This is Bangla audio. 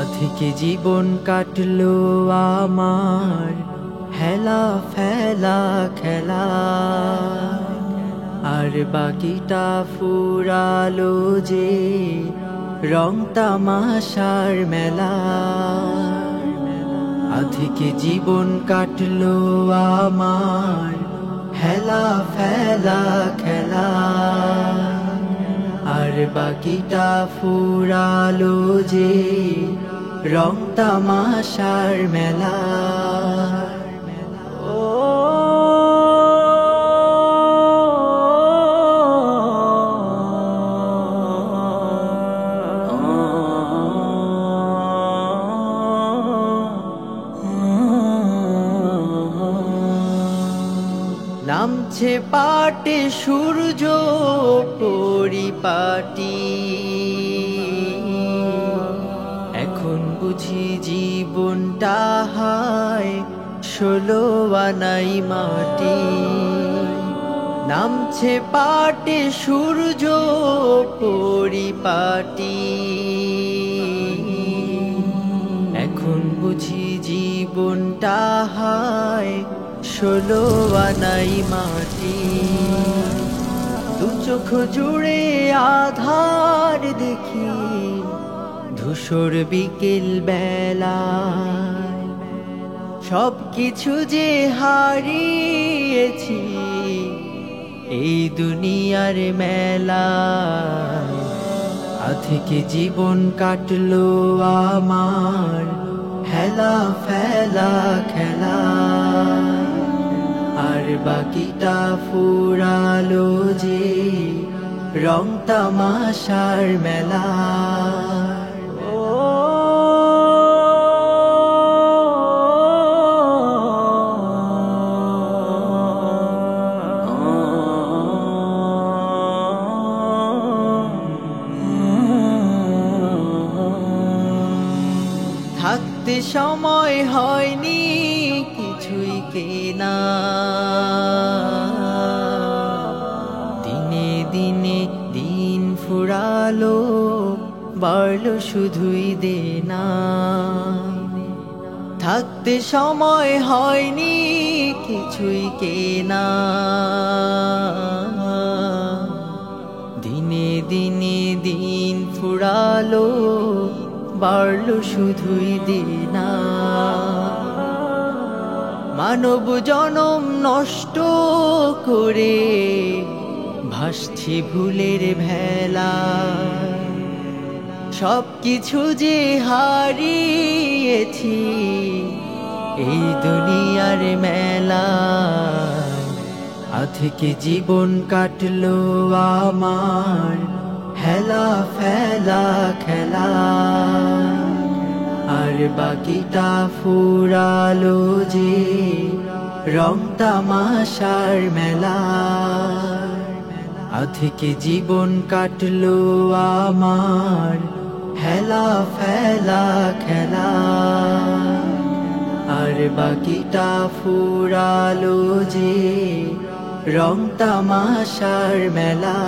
আধিকে জীবন কাটলো আমার হেলা ফেলা খেলা, আর বাকিটা ফুরালো যে রং তামাশার মেলা। আধিকে জীবন কাটলো আমার হেলা ফেলা খেলা, আর বাকিটা ফুরালো যে রং তামাশার মেলা। নামছে পাটে সূর্য পরিপাটি, এখন বুঝি জীবনটা হায় 16 আনাই মাটি। নামছে পাটে সূর্য পরিপাটি, এখন বুঝি জীবনটা হায় 16 আনাই মাটি। দু চোখ জুড়ে আধার দেখি ধূসর বিকেল বেলায়, সব কিছু যে হারিয়েছি এই দুনিয়ার মেলায়। আধিকে জীবন কাটলো আমার হেলা ফেলা খেলা, আর বাকিটা ফুরালো যে রং তামাশার মেলা। থাকতে সময় হয়নি কিছুই কেনা, দিনে দিনে দিন ফুরালো বাড়লো শুধুই দেনা। থাকতে সময় হয়নি কিছুই কেনা, দিনে দিনে দিন ফুরালো বাড়লো শুধুই দেনা। মানব জনম নষ্ট করে ভাসছি ভুলের ভেলা, সব কিছু যে হারিয়েছি এই দুনিয়ার মেলা। আধিকে জীবন কাটলো আমার হেলা ফেলা খেলা, আর বাকিটা ফুরালো যে রং তামাশার মেলা। আধিকে জীবন কাটলো আমার হেলা ফেলা খেলা, আর বাকিটা ফুরালো যে রং তামাশার মেলা।